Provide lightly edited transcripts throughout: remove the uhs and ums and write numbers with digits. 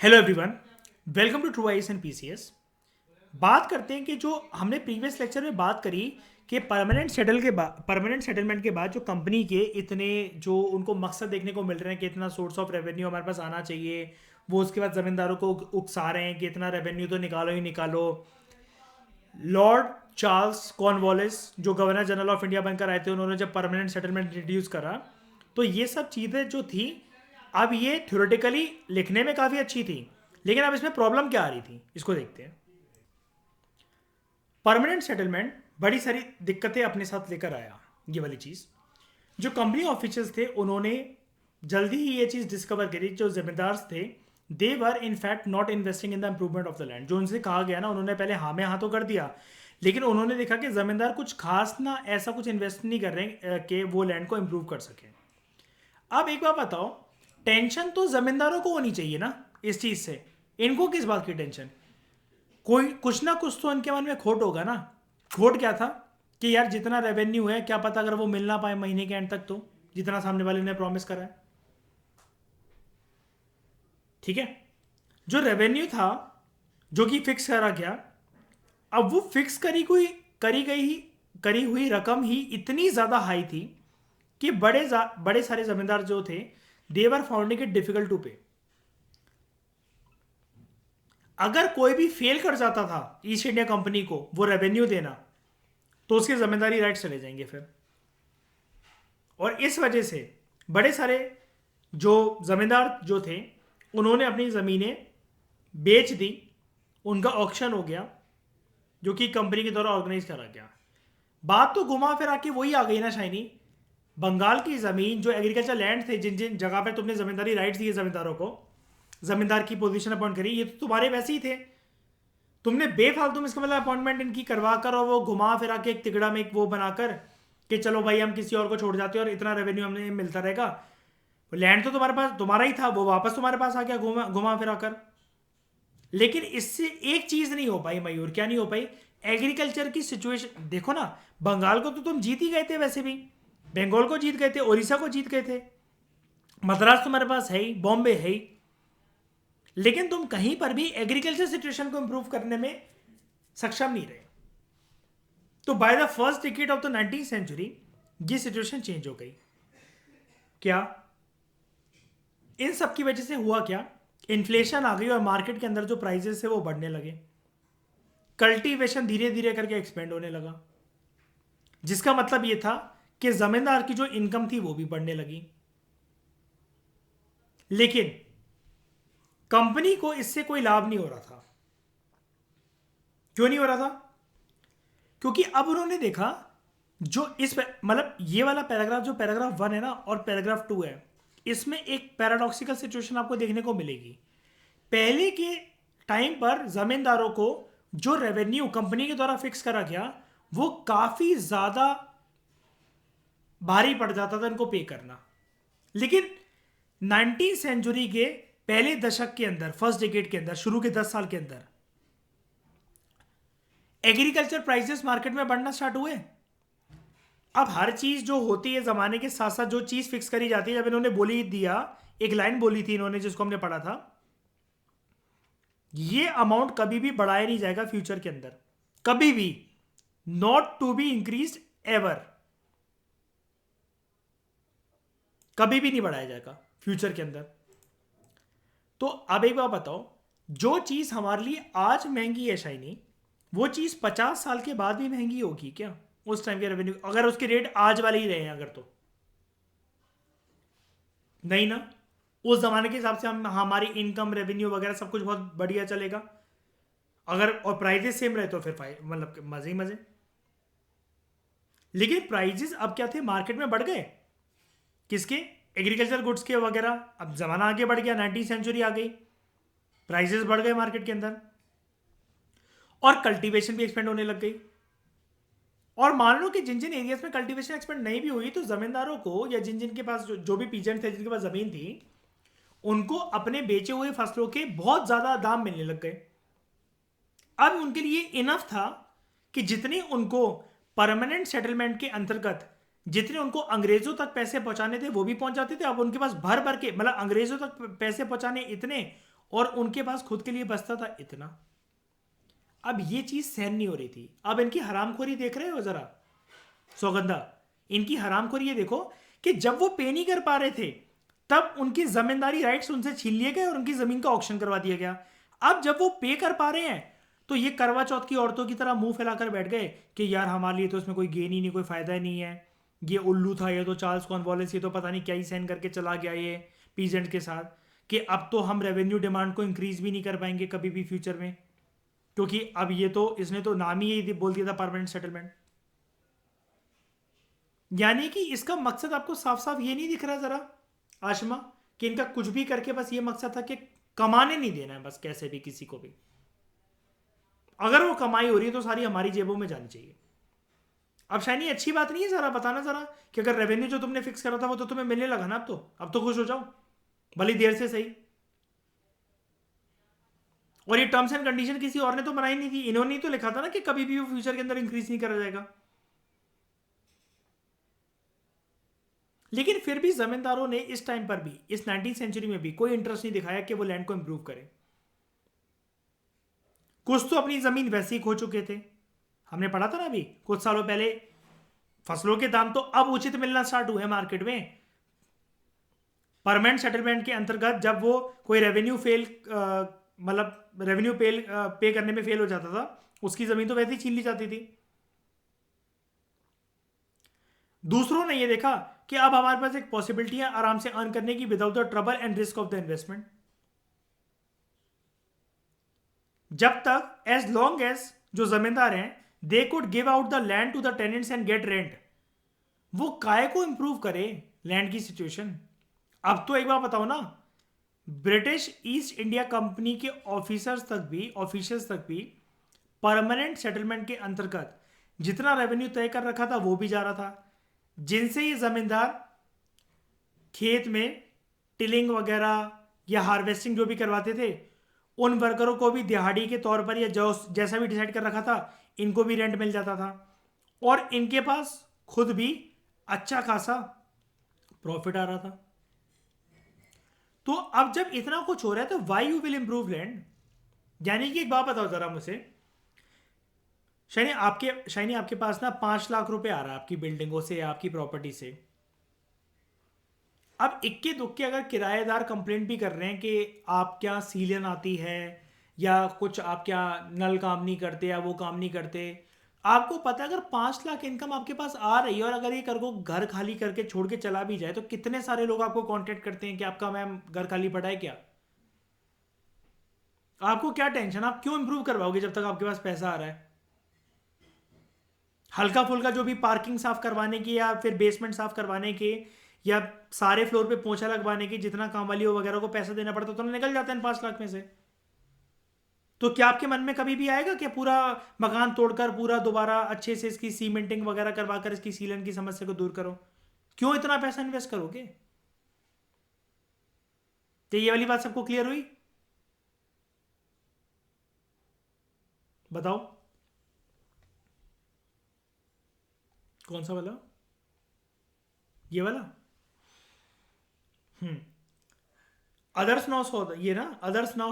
Hello everyone, welcome to true IAS and PCS. बात करते हैं कि जो हमने प्रीवियस लेक्चर में बात करी कि परमानेंट सेटलमेंट के बाद जो कंपनी के इतने जो उनको मकसद देखने को मिल रहे हैं कि इतना सोर्स ऑफ रेवेन्यू हमारे पास आना चाहिए, वो उसके बाद ज़मींदारों को उकसा रहे हैं कि इतना रेवेन्यू तो निकालो ही निकालो। लॉर्ड चार्ल्स कॉर्नवालिस जो गवर्नर जनरल ऑफ इंडिया बनकर आए थे, उन्होंने जब परमानेंट सेटलमेंट इंट्रोड्यूस करा तो ये सब चीज़ें जो थी, अब ये थ्योरेटिकली लिखने में काफ़ी अच्छी थी, लेकिन अब इसमें प्रॉब्लम क्या आ रही थी इसको देखते हैं। परमानेंट सेटलमेंट बड़ी सारी दिक्कतें अपने साथ लेकर आया। ये वाली चीज़ जो कंपनी ऑफिसर्स थे उन्होंने जल्दी ही ये चीज़ डिस्कवर करी, जो जिम्मेदार थे they were in fact not investing in the improvement of the land. जो उनसे कहा गया ना, उन्होंने पहले हाँ में हाँ तो कर दिया, लेकिन उन्होंने देखा कि जमींदार कुछ खास ना ऐसा कुछ इन्वेस्ट नहीं कर रहे कि वो लैंड को इम्प्रूव कर सके। अब एक बात बताओ, टेंशन तो जमींदारों को होनी चाहिए ना इस चीज़ से। इनको किस बात की टेंशन? कोई कुछ ना कुछ तो उनके मन में खोट होगा ना। खोट क्या था कि यार जितना रेवेन्यू है, क्या पता अगर वो मिल ना पाए महीने के एंड तक, तो जितना सामने वाले ने प्रॉमिस करा है। ठीक है, जो रेवेन्यू था जो कि फिक्स करा गया, अब वो फिक्स करी हुई रकम ही इतनी ज़्यादा हाई थी कि बड़े सारे जमींदार जो थे देवर फाउंडिंग इट डिफिकल्ट टू पे। अगर कोई भी फेल कर जाता था ईस्ट इंडिया कंपनी को वो रेवेन्यू देना, तो उसके जिम्मेदारी राइट चले जाएंगे फिर। और इस वजह से बड़े सारे जो जमींदार जो थे उन्होंने अपनी ज़मीनें बेच दी। उनका ऑक्शन हो गया जो कि कंपनी के द्वारा ऑर्गेनाइज करा गया। बात तो घुमा फिर आके वही आ गई ना शाइनी। बंगाल की ज़मीन जो एग्रीकल्चर लैंड थे, जिन जिन जगह पे तुमने ज़मींदारी राइट्स दिए जमींदारों को, ज़मींदार की पोजीशन अपॉइंट करी, ये तो तुम्हारे वैसे ही थे। तुमने बेफालतू में इसका मतलब अपॉइंटमेंट इनकी करवा कर और वो घुमा फिरा के एक तिगड़ा में एक वो बनाकर कि चलो भाई हम किसी और को छोड़ जाते हैं और इतना रेवेन्यू हमें मिलता रहेगा। लैंड तो तुम्हारे पास तुम्हारा ही था, वो वापस तुम्हारे पास आ गया घुमा घुमा फिरा कर। लेकिन इससे एक चीज नहीं हो पाई मयूर, क्या नहीं हो पाई? एग्रीकल्चर की सिचुएशन देखो ना। बंगाल को तो तुम जीत ही गए थे, वैसे भी बंगाल को जीत गए थे, उड़ीसा को जीत गए थे, मद्रास तुम्हारे पास है ही, बॉम्बे है ही, लेकिन तुम कहीं पर भी एग्रीकल्चर सिचुएशन को इंप्रूव करने में सक्षम नहीं रहे। तो by the first decade of the 19th century ये सिचुएशन चेंज हो गई। क्या इन सब की वजह से हुआ क्या? इन्फ्लेशन आ गई और मार्केट के अंदर जो प्राइजेस है वो बढ़ने लगे। कल्टीवेशन धीरे धीरे करके एक्सपेंड होने लगा, जिसका मतलब ये था कि जमींदार की जो इनकम थी वो भी बढ़ने लगी। लेकिन कंपनी को इससे कोई लाभ नहीं हो रहा था। क्यों नहीं हो रहा था? क्योंकि अब उन्होंने देखा जो इस मतलब ये वाला पैराग्राफ, जो पैराग्राफ 1 है ना और पैराग्राफ 2 है, इसमें एक पैराडॉक्सिकल सिचुएशन आपको देखने को मिलेगी। पहले के टाइम पर जमींदारों को जो रेवेन्यू कंपनी के द्वारा फिक्स करा गया वो काफी ज्यादा भारी पड़ जाता था इनको पे करना। लेकिन 19th सेंचुरी के पहले दशक के अंदर, फर्स्ट डिकेड के अंदर, शुरू के 10 साल के अंदर एग्रीकल्चर प्राइसेस मार्केट में बढ़ना स्टार्ट हुए। अब हर चीज जो होती है जमाने के साथ साथ जो चीज फिक्स करी जाती है, जब इन्होंने बोली दिया, एक लाइन बोली थी इन्होंने जिसको हमने पढ़ा था, ये अमाउंट कभी भी बढ़ाया नहीं जाएगा फ्यूचर के अंदर, कभी भी, not to be increase ever, कभी भी नहीं बढ़ाया जाएगा फ्यूचर के अंदर। तो अब एक बात बताओ, जो चीज हमारे लिए आज महंगी है शाइनी, वो चीज 50 साल के बाद भी महंगी होगी क्या? उस टाइम के रेवेन्यू अगर उसके रेट आज वाले ही रहे हैं अगर, तो नहीं ना। उस जमाने के हिसाब से हम हमारी इनकम, रेवेन्यू वगैरह सब कुछ बहुत बढ़िया चलेगा अगर, और प्राइजेस सेम रहे तो फिर मतलब मजे ही मजे। लेकिन प्राइजेस अब क्या थे, मार्केट में बढ़ गए। किसके? एग्रीकल्चर गुड्स के वगैरह। अब जमाना आगे बढ़ गया, 19th सेंचुरी आ गई, प्राइजेस बढ़ गए मार्केट के अंदर और कल्टीवेशन भी एक्सपेंड होने लग गई। और मान लो कि जिन जिन एरियाज में कल्टीवेशन एक्सपेंड नहीं भी हुई, तो जमींदारों को या जिन जिन के पास जो भी पीजेंट थे, जिनके पास जमीन थी, उनको अपने बेचे हुए फसलों के बहुत ज्यादा दाम मिलने लग गए। अब उनके लिए इनफ था कि जितने उनको परमानेंट सेटलमेंट के अंतर्गत जितने उनको अंग्रेजों तक पैसे पहुंचाने थे वो भी पहुंच जाते थे। अब उनके पास भर भर के, मतलब अंग्रेजों तक पैसे पहुंचाने इतने, और उनके पास खुद के लिए बचता था इतना। अब ये चीज सहन नहीं हो रही थी। अब इनकी हरामखोरी देख रहे हो जरा सौगंधा, इनकी हरामखोरी ये देखो कि जब वो पे नहीं कर पा रहे थे तब उनकी जमींदारी राइट्स उनसे छीन लिए गए और उनकी जमीन का ऑक्शन करवा दिया गया। अब जब वो पे कर पा रहे हैं तो ये करवा चौथ की औरतों की तरह मुंह फैलाकर बैठ गए कि यार हमारे लिए तो इसमें कोई गेन ही नहीं, कोई फायदा ही नहीं है, ये उल्लू था, ये तो चार्ल्स कॉर्नवालिस, ये तो पता नहीं क्या ही साइन करके चला गया ये पीजेंट के साथ, कि अब तो हम रेवेन्यू डिमांड को इंक्रीज भी नहीं कर पाएंगे कभी भी फ्यूचर में, क्योंकि अब ये तो इसने तो नाम ही यही बोल दिया था परमानेंट सेटलमेंट। यानी कि इसका मकसद आपको साफ साफ ये नहीं दिख रहा जरा आशमा, कि इनका कुछ भी करके बस ये मकसद था कि कमाने नहीं देना है बस कैसे भी किसी को भी। अगर वो कमाई हो रही है तो सारी हमारी जेबों में जानी चाहिए। अब शायनी अच्छी बात नहीं है जरा बताना जरा कि अगर रेवेन्यू जो तुमने फिक्स करा था वो तो तुम्हें मिलने लगा ना, अब तो खुश हो जाओ भली देर से सही। और ये टर्म्स एंड कंडीशन किसी और ने तो बनाई नहीं थी, इन्होंने ही तो लिखा था ना कि कभी भी वो फ्यूचर के अंदर इंक्रीज नहीं करा जाएगा। लेकिन फिर भी जमींदारों ने इस टाइम पर भी, इस 19th सेंचुरी में भी कोई इंटरेस्ट नहीं दिखाया कि वो लैंड को इंप्रूव करें। कुछ तो अपनी जमीन वैसे ही खो चुके थे, हमने पढ़ा था ना अभी कुछ सालों पहले, फसलों के दाम तो अब उचित मिलना स्टार्ट हुए मार्केट में। परमानेंट सेटलमेंट के अंतर्गत जब वो कोई रेवेन्यू फेल, मतलब रेवेन्यू पे करने में फेल हो जाता था, उसकी जमीन तो वैसे ही छीन ली जाती थी। दूसरों ने ये देखा कि अब हमारे पास एक पॉसिबिलिटी है आराम से अर्न करने की without the trouble and risk of the investment. जब तक एज लॉन्ग एज जो जमींदार हैं they could give out the land to the tenants and get rent, वो काय को इंप्रूव करे लैंड की सिचुएशन। अब तो एक बार बताओ ना, ब्रिटिश ईस्ट इंडिया कंपनी के ऑफिशियल्स तक भी परमानेंट सेटलमेंट के अंतर्गत जितना रेवेन्यू तय कर रखा था वो भी जा रहा था, जिनसे ये जमींदार खेत में टिलिंग वगैरह या हार्वेस्टिंग जो भी करवाते थे, उन वर्करों को भी दिहाड़ी के तौर पर या जो जैसा भी डिसाइड कर रखा था इनको भी रेंट मिल जाता था, और इनके पास खुद भी अच्छा खासा प्रॉफिट आ रहा था। तो अब जब इतना कुछ हो रहा है तो why you will improve land. यानी कि एक बात बताओ जरा मुझे, शाइनी आपके पास ना 5 लाख रुपए आ रहा है आपकी बिल्डिंगों से या आपकी प्रॉपर्टी से। अब इक्के दुक्के अगर किराएदार कंप्लेंट भी कर रहे हैं कि आप क्या सीलन आती है या कुछ आप क्या नल काम नहीं करते या वो काम नहीं करते, आपको पता है अगर 5 लाख इनकम आपके पास आ रही है और अगर ये कर को घर खाली करके छोड़ के चला भी जाए तो कितने सारे लोग आपको कांटेक्ट करते हैं कि आपका मैम घर खाली पड़ा है क्या। आपको क्या टेंशन, आप क्यों इंप्रूव करवाओगे जब तक आपके पास पैसा आ रहा है। हल्का फुल्का जो भी पार्किंग साफ करवाने की या फिर बेसमेंट साफ करवाने के या सारे फ्लोर पे पोंछा लगवाने की जितना काम वाली हो वगैरह को पैसा देना पड़ता तो निकल जाता है 5 लाख में से। तो क्या आपके मन में कभी भी आएगा कि पूरा मकान तोड़कर पूरा दोबारा अच्छे से इसकी सीमेंटिंग वगैरह करवाकर इसकी सीलन की समस्या को दूर करो। क्यों इतना पैसा इन्वेस्ट करोगे। तो ये वाली बात सबको क्लियर हुई, बताओ कौन सा वाला, ये वाला। Others now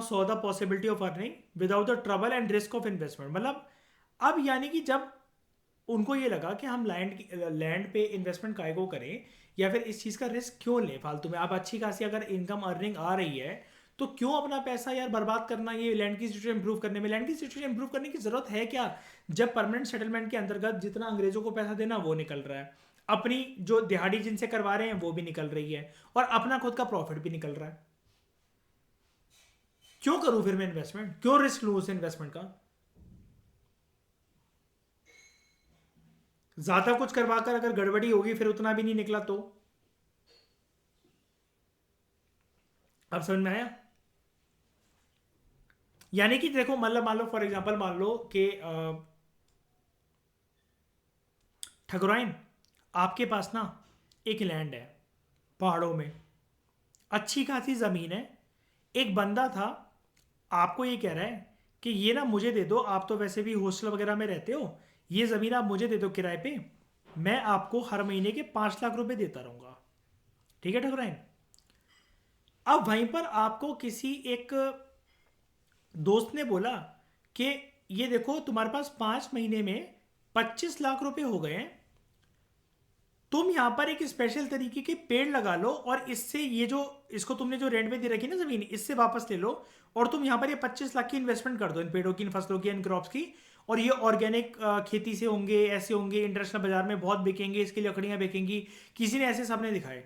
saw the possibility of earning without the trouble and risk of investment. मतलब अब यानी कि जब उनको ये लगा कि हम लैंड पे इन्वेस्टमेंट काय को करें या फिर इस चीज़ का रिस्क क्यों लें फालतू में। आप अच्छी खासी अगर इनकम अर्निंग आ रही है तो क्यों अपना पैसा यार बर्बाद करना ये लैंड की सिचुएशन इंप्रूव करने में। लैंड की सिचुएशन इंप्रूव करने की जरूरत है क्या जब परमानेंट सेटलमेंट के अंतर्गत जितना अंग्रेजों को पैसा देना वो निकल रहा है, अपनी जो दिहाड़ी जिनसे करवा रहे हैं वो भी निकल रही है और अपना खुद का प्रॉफिट भी निकल रहा है। क्यों करूं फिर मैं इन्वेस्टमेंट, क्यों रिस्क लूं उस इन्वेस्टमेंट का। ज्यादा कुछ करवाकर अगर गड़बड़ी होगी फिर उतना भी नहीं निकला तो। अब समझ में आया। यानी कि देखो मतलब मान लो फॉर एग्जांपल मान लो कि ठकुराइन आपके पास ना एक लैंड है पहाड़ों में, अच्छी खासी ज़मीन है, एक बंदा था आपको ये कह रहा है कि ये ना मुझे दे दो, आप तो वैसे भी हॉस्टल वगैरह में रहते हो, ये ज़मीन आप मुझे दे दो किराए पे, मैं आपको हर महीने के 5 लाख रुपए देता रहूँगा। ठीक है ठकुराइन। अब वहीं पर आपको किसी एक दोस्त ने बोला कि ये देखो तुम्हारे पास 5 महीने में 25 लाख रुपए हो गए हैं, तुम यहां पर एक स्पेशल तरीके के पेड़ लगा लो और इससे ये जो इसको तुमने जो रेंट पे दे रखी ना जमीन, इससे वापस ले लो और तुम यहां पर ये 25 लाख की इन्वेस्टमेंट कर दो इन पेड़ों की, इन फसलों की, इन क्रॉप्स की, और ये ऑर्गेनिक खेती से होंगे, ऐसे होंगे, इंटरनेशनल बाजार में बहुत बिकेंगे, इसकी लकड़ियां बिकेंगी। किसी ने ऐसे सपने दिखाए,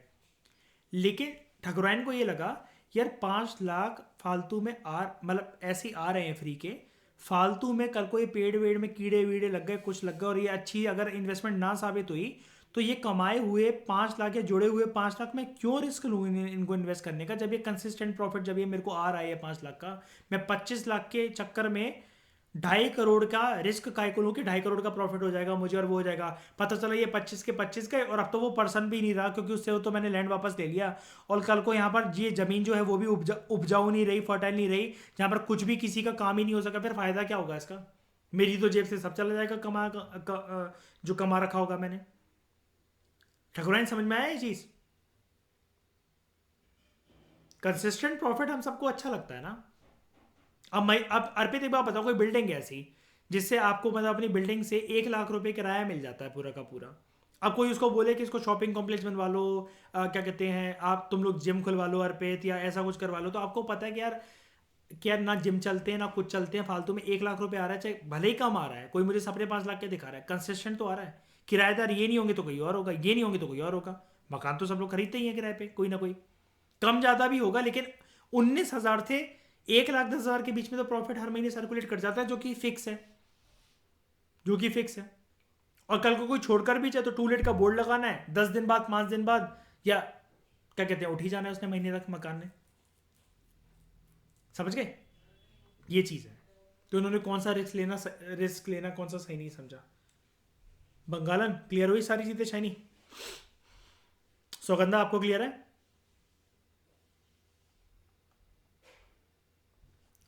लेकिन ठकुराइन को ये लगा यार 5 लाख फालतू में मतलब ऐसे ही आ रहे हैं फ्री के, फालतू में कल को ये पेड़ वेड़ में कीड़े वीड़े लग गए, कुछ लग गए और ये अच्छी अगर इन्वेस्टमेंट ना साबित हुई तो ये कमाए हुए 5 लाख या जुड़े हुए 5 लाख में क्यों रिस्क लूँ इनको इन्वेस्ट करने का, जब ये कंसिस्टेंट प्रॉफिट जब ये मेरे को आ रहा है 5 लाख का, मैं 25 लाख के चक्कर में 2.5 करोड़ का रिस्क काय को लूँ कि 2.5 करोड़ का प्रॉफिट हो जाएगा मुझे और वो हो जाएगा। पता चला ये 25 के 25 गए और अब तो वो पर्सन भी नहीं रहा क्योंकि उससे तो मैंने लैंड वापस ले लिया, और कल को यहाँ पर ये जमीन जो है वो भी उपजाऊ नहीं रही, फर्टाइल नहीं रही, जहाँ पर कुछ भी किसी का काम ही नहीं हो सका, फिर फायदा क्या होगा इसका? मेरी तो जेब से सब चला जाएगा जो कमा रखा होगा मैंने। ठकुराइन समझ में आया ये चीज? कंसिस्टेंट प्रॉफिट हम सबको अच्छा लगता है ना। अब अर्पित एक बात बताओ, कोई बिल्डिंग है ऐसी जिससे आपको मतलब अपनी बिल्डिंग से 1 लाख रुपए किराया मिल जाता है पूरा का पूरा, अब कोई उसको बोले कि इसको शॉपिंग कॉम्प्लेक्स बनवा लो, क्या कहते हैं आप, तुम लोग जिम खुलवा लो अर्पित या ऐसा कुछ करवा लो, तो आपको पता है कि यार ना जिम चलते हैं ना कुछ चलते हैं, फालतू में 1 लाख रुपए आ रहा है, चाहे भले ही कम आ रहा है, कोई मुझे सपने 5 लाख के दिखा रहा है, कंसिस्टेंट तो आ रहा है। किराएदार ये नहीं होंगे तो कोई और होगा, ये नहीं होंगे तो कोई और होगा। मकान तो सब लोग खरीदते ही हैं किराए पे, कोई ना कोई, कम ज़्यादा भी होगा, लेकिन 19,000 थे, 1,10,000 के बीच में तो प्रॉफिट हर महीने सर्कुलेट कर जाता है, जो कि फिक्स है, जो कि फिक्स है। और कल को कोई छोड़कर भी चाहे तो टू लेट का बोर्ड लगाना है, 10 दिन बाद 5 दिन बाद, या क्या कहते हैं उठ ही जाना है उसने महीने तक मकान ने। समझ गए? ये चीज़ है। तो उन्होंने कौन सा रिस्क लेना कौन सा सही नहीं समझा। बंगालन क्लियर हुई सारी चीज़ें शाइनी? सौगंधा आपको क्लियर है?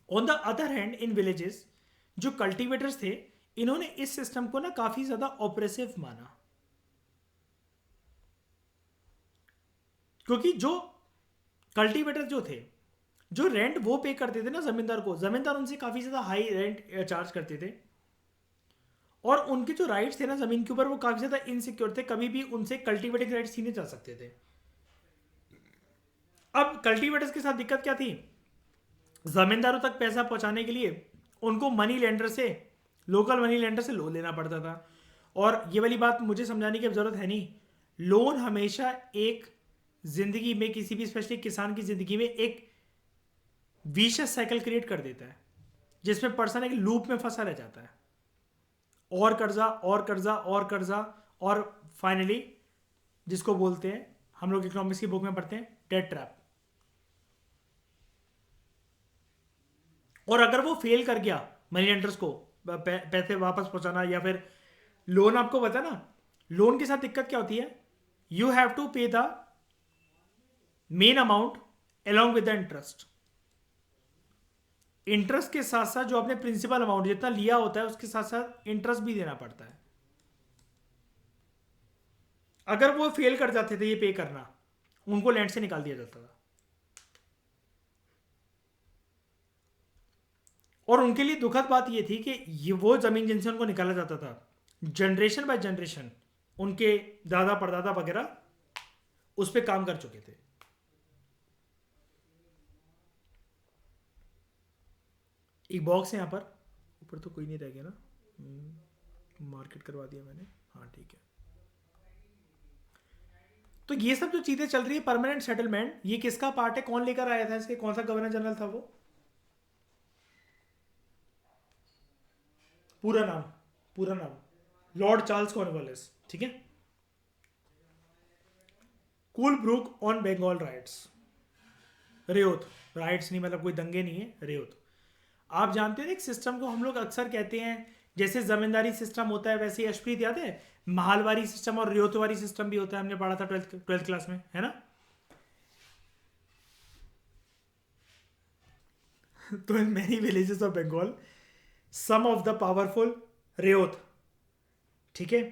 On the other hand in villages जो कल्टीवेटर्स थे, इन्होंने इस सिस्टम को ना काफी ज्यादा ऑपरेसिव माना, क्योंकि जो कल्टीवेटर जो थे, जो रेंट वो पे करते थे ना जमींदार को, जमींदार उनसे काफी ज्यादा हाई रेंट चार्ज करते थे, और उनके जो राइट्स थे ना जमीन के ऊपर वो काफी ज्यादा इनसिक्योर थे, कभी भी उनसे कल्टीवेटिंग राइट्स छीने जा सकते थे। अब कल्टीवेटर्स के साथ दिक्कत क्या थी, जमींदारों तक पैसा पहुंचाने के लिए उनको मनी लेंडर से, लोकल मनी लेंडर से लोन लेना पड़ता था। और ये वाली बात मुझे समझाने की जरूरत है नहीं, लोन हमेशा एक जिंदगी में, किसी भी स्पेशली किसान की जिंदगी में एक विशियस साइकिल क्रिएट कर देता है, जिसमें पर्सन एक लूप में फंसा रह जाता है, और कर्जा और कर्जा और कर्जा, और फाइनली जिसको बोलते हैं, हम लोग इकोनॉमिक्स की बुक में पढ़ते हैं, डेट ट्रैप। और अगर वो फेल कर गया मनी लेंडर्स को पैसे वापस पहुंचाना, या फिर लोन, आपको पता ना लोन के साथ दिक्कत क्या होती है, यू हैव टू पे the main amount along with the interest. Interest के साथ साथ जो आपने प्रिंसिपल अमाउंट जितना लिया होता है उसके साथ साथ इंटरेस्ट भी देना पड़ता है। अगर वो फेल कर जाते थे ये पे करना, उनको लैंड से निकाल दिया जाता था, और उनके लिए दुखद बात ये थी कि ये वो जमीन जिनसे उनको निकाला जाता था, जनरेशन बाय जनरेशन उनके दादा परदादा वगैरह उस पर काम कर चुके थे। एक बॉक्स है यहाँ पर, ऊपर तो कोई नहीं रह गया ना, मार्केट करवा दिया मैंने, हाँ ठीक है। तो ये सब जो चीजें चल रही है, परमानेंट सेटलमेंट, ये किसका पार्ट है, कौन लेकर आया था इसके, कौन सा गवर्नर जनरल था वो? पूरा नाम, पूरा नाम लॉर्ड चार्ल्स कॉर्नवालिस, ठीक है। Colebrooke on Bengal rights, ryot rights नहीं मतलब कोई दंगे नहीं है, रेयोत। आप जानते हो एक सिस्टम को हम लोग अक्सर कहते हैं, जैसे जमींदारी सिस्टम होता है वैसे ही, अशप्रीत याद है, महालवारी सिस्टम और रेयोतवारी सिस्टम भी होता है, हमने पढ़ा था ट्वेल्थ क्लास में, है ना। तो in many villages of Bengal some of the powerful ryot, ठीक है,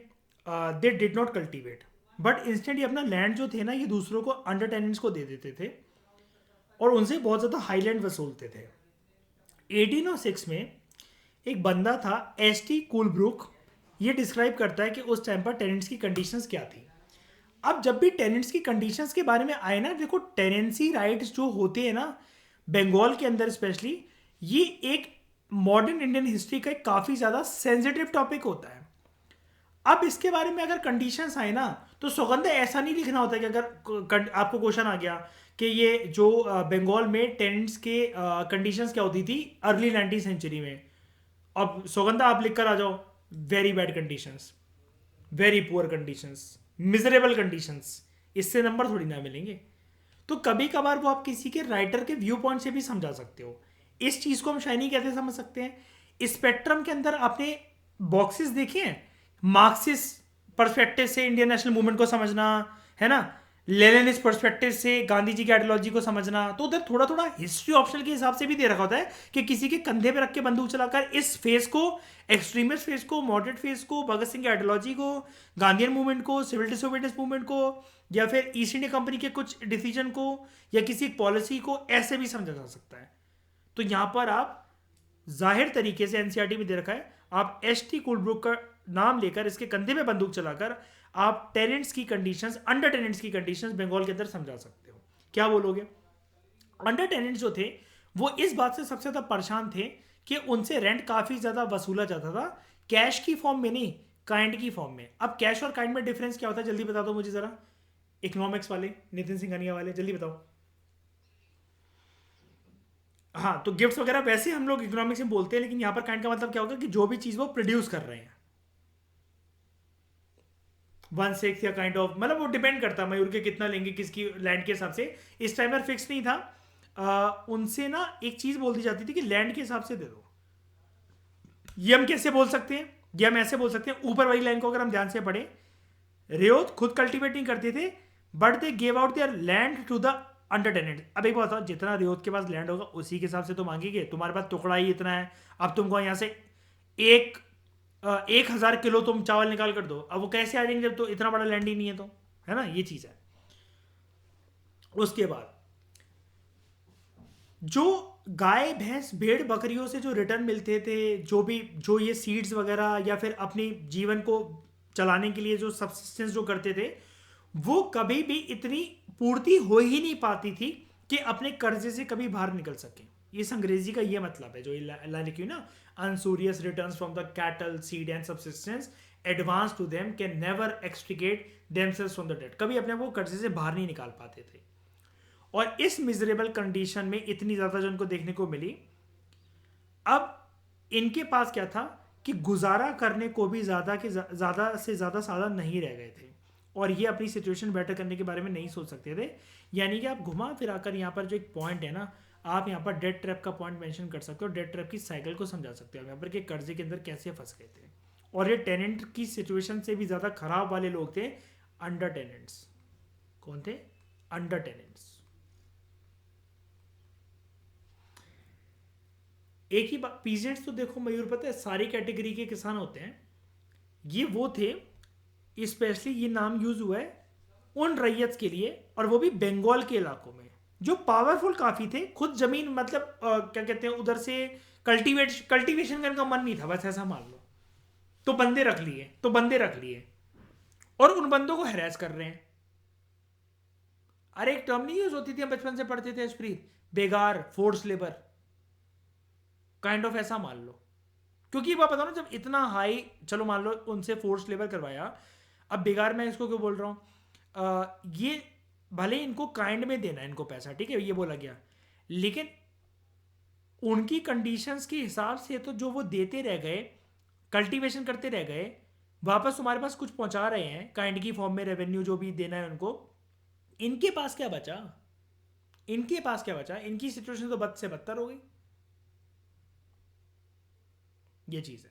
they did not cultivate, but instant ये अपना लैंड जो थे ना ये दूसरों को, अंडर टेनेंट्स को दे देते थे, और उनसे बहुत ज़्यादा हाईलैंड वसूलते थे। 1806 में एक बंदा था एस.टी. कूलब्रुक, ये डिस्क्राइब करता है कि उस टाइम पर टेनेंट्स की कंडीशंस क्या थी। अब जब भी टेनेंट्स की कंडीशंस के बारे में आए ना, देखो टेनेंसी राइट्स जो होते हैं ना बंगाल के अंदर स्पेशली, ये एक मॉडर्न इंडियन हिस्ट्री का एक काफ़ी ज़्यादा सेंसिटिव टॉपिक होता है। अब इसके बारे में अगर कंडीशंस आए ना, तो सौगंधा ऐसा नहीं लिखना होता कि अगर आपको क्वेश्चन आ गया कि ये जो बंगाल में टेनेंट्स के कंडीशंस क्या होती थी अर्ली 19th सेंचुरी में, अब सौगंधा आप लिख कर आ जाओ very bad conditions, very poor conditions, miserable conditions, इससे नंबर थोड़ी ना मिलेंगे। तो कभी कभार वो आप किसी के राइटर के व्यू पॉइंट से भी समझा सकते हो। इस चीज को हम शाइनी कैसे समझ सकते हैं, स्पेक्ट्रम के अंदर आपने बॉक्सेस देखे हैं, मार्क्सिस्ट पर्सपेक्टिव से इंडियन नेशनल मूवमेंट को समझना, है ना, लेनिनिस्ट पर्सपेक्टिव से गांधी जी की आइडियोलॉजी को समझना, तो उधर थोड़ा थोड़ा हिस्ट्री ऑप्शनल के हिसाब से भी दे रखा होता है कि किसी के कंधे पे रख के बंदूक चलाकर इस फेज को, एक्सट्रीमिस्ट फेज को, मॉडरेट फेज को, भगत सिंह की आइडियोलॉजी को, गांधीयन मूवमेंट को, सिविल डिसोबीडियंस मूवमेंट को, या फिर ईस्ट इंडिया कंपनी के कुछ डिसीजन को, या किसी पॉलिसी को ऐसे भी समझा जा सकता है। तो यहां पर आप जाहिर तरीके से एनसीईआरटी में दे रखा है, आप एस.टी. कूलब्रुक का नाम लेकर इसके कंधे में बंदूक चलाकर आप टेनेंट्स की कंडीशंस, अंडर टेनेंट्स की कंडीशंस बंगाल के अंदर समझा सकते हो। क्या बोलोगे? अंडर टेनेंट्स जो थे वो इस बात से सबसे ज्यादा परेशान थे कि उनसे रेंट काफी ज्यादा वसूला जाता था, कैश की फॉर्म में नहीं, काइंड की फॉर्म में। अब कैश और काइंड में डिफरेंस क्या होता है, जल्दी बता दो मुझे जरा, इकोनॉमिक्स वाले, नितिन सिंघानिया वाले, जल्दी बताओ। हाँ, तो गिफ्ट्स वगैरह वैसे हम लोग इकोनॉमिक्स में बोलते हैं, लेकिन यहाँ पर काइंड का मतलब क्या होगा कि जो भी चीज़ वो प्रोड्यूस कर रहे हैं, 1/6 या काइंड ऑफ, मतलब वो डिपेंड करता है मयूर के कितना लेंगे किसकी लैंड के हिसाब से। इस टाइम पर फिक्स नहीं था। उनसे ना एक चीज़ बोल दी जाती थी कि लैंड के हिसाब से दे दो। ये हम कैसे बोल सकते हैं, ये हम ऐसे बोल सकते हैं, ऊपर वाली लाइन को अगर हम ध्यान से पढ़ें, रेयोत खुद कल्टीवेट नहीं करते थे, but they gave out their land to the under tenant. अब एक बात बताओ, जितना रेयोत के पास लैंड होगा उसी के हिसाब से तो मांगेंगे। तुम्हारे पास टुकड़ा ही इतना है, अब तुमको यहाँ से एक 1,000 किलो तुम चावल निकाल कर दो, अब वो कैसे आ जाएंगे जब तो इतना बड़ा लैंड ही नहीं है, तो है ना, ये चीज है। उसके बाद जो गाय भैंस भेड़ बकरियों से जो रिटर्न मिलते थे, जो भी, जो ये सीड्स वगैरह या फिर अपनी जीवन को चलाने के लिए जो सब्सिस्टेंस जो करते थे, वो कभी भी इतनी पूर्ति हो ही नहीं पाती थी कि अपने कर्जे से कभी बाहर निकल सके। इस अंग्रेजी का ये मतलब है जो लाइन लिखी हुई ना, usurious returns from the cattle seed and subsistence advance to them can never extricate themselves from the debt. कभी अपने आप को कर्जे से बाहर नहीं निकाल पाते थे। और इस मिजरेबल कंडीशन में इतनी ज्यादा जो उनको देखने को मिली, अब इनके पास क्या था कि गुजारा करने को भी ज्यादा के ज्यादा से ज्यादा साधन नहीं रह गए थे, और ये अपनी सिचुएशन बेटर करने के बारे में नहीं सोच सकते थे। यानी कि आप घुमा फिराकर यहाँ पर जो एक पॉइंट है ना, आप यहाँ पर डेट ट्रैप का पॉइंट मेंशन कर सकते हो, डेट ट्रैप की साइकिल को समझा सकते हो यहाँ पर कि कर्जे के अंदर कैसे फंस गए थे। और ये टेनेंट की सिचुएशन से भी ज्यादा खराब वाले लोग थे अंडर टेनेंट्स। कौन थे? Under tenants. एक ही बात, पीजेंट्स तो देखो मयूर, पता है सारी कैटेगरी के किसान होते हैं, ये वो थे, स्पेशली ये नाम यूज हुआ है उन रैयत के लिए, और वो भी बंगाल के इलाकों में जो पावरफुल काफी थे, खुद जमीन मतलब क्या कहते हैं उधर से कल्टीवेशन करने का मन नहीं था, बस ऐसा मान लो, तो बंदे रख लिए, और उन बंदों को हैरेस कर रहे हैं। अरे एक टर्म नहीं यूज होती थी, हम बचपन से पढ़ते थे Spreet, बेगार, force labour, kind of ऐसा मान लो। क्योंकि बात बताओ ना, जब इतना हाई, चलो मान लो उनसे फोर्स लेबर करवाया, अब बेगार मैं इसको क्यों बोल रहा हूँ, ये भले इनको काइंड में देना है इनको पैसा, ठीक है, ये बोला गया, लेकिन उनकी कंडीशंस के हिसाब से तो जो वो देते रह गए, कल्टीवेशन करते रह गए, वापस तुम्हारे पास कुछ पहुंचा रहे हैं काइंड की फॉर्म में, रेवेन्यू जो भी देना है उनको, इनके पास क्या बचा? इनकी सिचुएशन तो बद से बदतर हो गई। ये चीज है।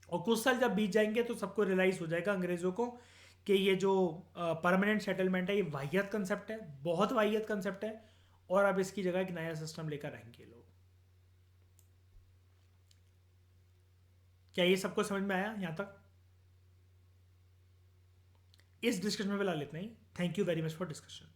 और कुछ साल जब बीत जाएंगे तो सबको रियलाइज हो जाएगा अंग्रेजों को कि ये जो परमानेंट सेटलमेंट है ये वाहियत कंसेप्ट है, बहुत वाहियत कंसेप्ट है, और अब इसकी जगह एक नया सिस्टम लेकर आएंगे लोग। क्या ये सबको समझ में आया यहां तक? इस डिस्कशन में फिलहाल इतना ही। Thank you very much for discussion.